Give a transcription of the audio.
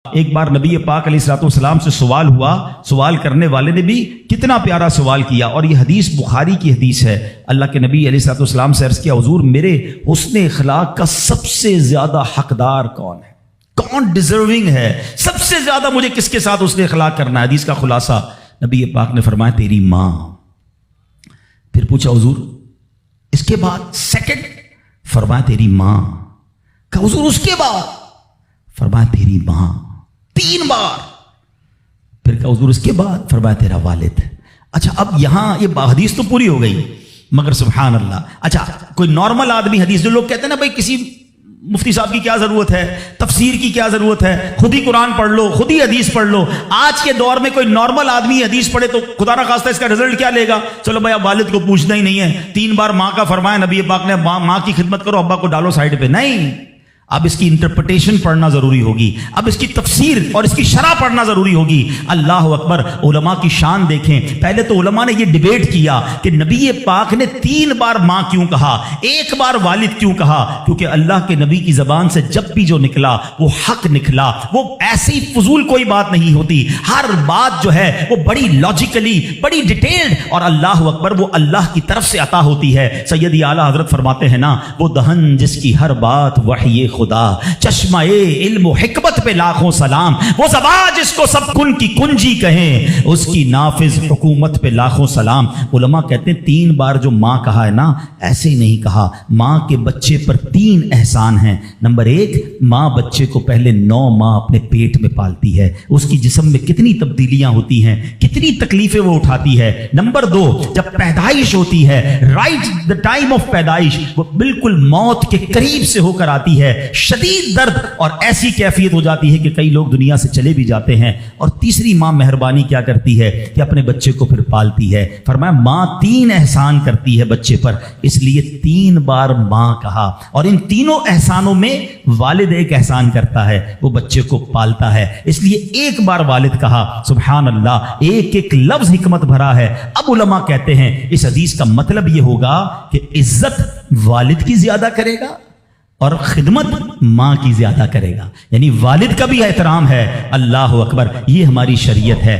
ایک بار نبی پاک علیہ الصلوۃ والسلام سے سوال ہوا، سوال کرنے والے نے بھی کتنا پیارا سوال کیا، اور یہ حدیث بخاری کی حدیث ہے۔ اللہ کے نبی علیہ الصلوۃ والسلام سے عرض کیا، حضور میرے حسن اخلاق کا سب سے زیادہ حقدار کون ہے، کون ڈیزرونگ ہے، سب سے زیادہ مجھے کس کے ساتھ حسن اخلاق کرنا ہے؟ حدیث کا خلاصہ نبی پاک نے فرمایا تیری ماں۔ پھر پوچھا حضور اس کے بعد سیکنڈ؟ فرمایا تیری ماں۔ کہا حضور اس کے بعد؟ فرمایا تیری ماں۔ 3 بار۔ پھر کہا حضور اس کے بعد؟ فرمایا تیرا والد۔ اچھا اب یہاں یہ حدیث تو پوری ہو گئی، مگر سبحان اللہ، اچھا کوئی نارمل آدمی حدیث، جو لوگ کہتے ہیں نا بھائی کسی مفتی صاحب کی کیا ضرورت ہے، تفسیر کی کیا ضرورت ہے، خود ہی قرآن پڑھ لو، خود ہی حدیث پڑھ لو۔ آج کے دور میں کوئی نارمل آدمی حدیث پڑھے تو خدا نہ خواستہ اس کا رزلٹ کیا لے گا؟ چلو بھائی اب والد کو پوچھنا ہی نہیں ہے، 3 بار ماں کا فرمایا نبی پاک نے، ماں کی خدمت کرو، ابا کو ڈالو سائڈ پہ۔ نہیں، اب اس کی انٹرپریٹیشن پڑھنا ضروری ہوگی، اب اس کی تفسیر اور اس کی شرح پڑھنا ضروری ہوگی۔ اللہ اکبر، علماء کی شان دیکھیں۔ پہلے تو علماء نے یہ ڈیبیٹ کیا کہ نبی پاک نے 3 بار ماں کیوں کہا، 1 بار والد کیوں کہا؟ کیونکہ اللہ کے نبی کی زبان سے جب بھی جو نکلا وہ حق نکلا، وہ ایسی فضول کوئی بات نہیں ہوتی، ہر بات جو ہے وہ بڑی لاجیکلی، بڑی ڈیٹیلڈ، اور اللہ اکبر وہ اللہ کی طرف سے عطا ہوتی ہے۔ سیدی اعلیٰ حضرت فرماتے ہیں نا، وہ دہن جس کی ہر بات وحی خدا، چشمہ علم و حکمت پہ لاکھوں سلام، وہ زبان جس کو سب کن کی کنجی کہیں، اس کی نافذ حکومت پہ لاکھوں سلام۔ علماء کہتے ہیں 3 بار جو ماں کہا ہے نا، ایسے ہی نہیں کہا۔ ماں کے بچے پر 3 احسان ہیں۔ نمبر 1، ماں بچے کو پہلے 9 ماہ اپنے پیٹ میں پالتی ہے، اس کی جسم میں کتنی تبدیلیاں ہوتی ہیں، کتنی تکلیفیں وہ اٹھاتی ہے۔ نمبر 2، جب پیدائش ہوتی ہے، رائٹ دا ٹائم آف پیدائش، وہ بالکل موت کے قریب سے ہو کر آتی ہے، شدید درد اور ایسی کیفیت ہو جاتی ہے کہ کئی لوگ دنیا سے چلے بھی جاتے ہیں۔ اور تیسری ماں مہربانی کیا کرتی ہے کہ اپنے بچے کو پھر پالتی ہے۔ فرمایا ماں 3 احسان کرتی ہے بچے پر، اس لیے 3 بار ماں کہا۔ اور ان تینوں احسانوں میں والد ایک احسان کرتا ہے، وہ بچے کو پالتا ہے، اس لیے 1 بار والد کہا۔ سبحان اللہ، ایک ایک لفظ حکمت بھرا ہے۔ اب علماء کہتے ہیں اس حدیث کا مطلب یہ ہوگا کہ عزت والد کی زیادہ کرے گا اور خدمت ماں کی زیادہ کرے گا، یعنی والد کا بھی احترام ہے۔ اللہ اکبر، یہ ہماری شریعت ہے۔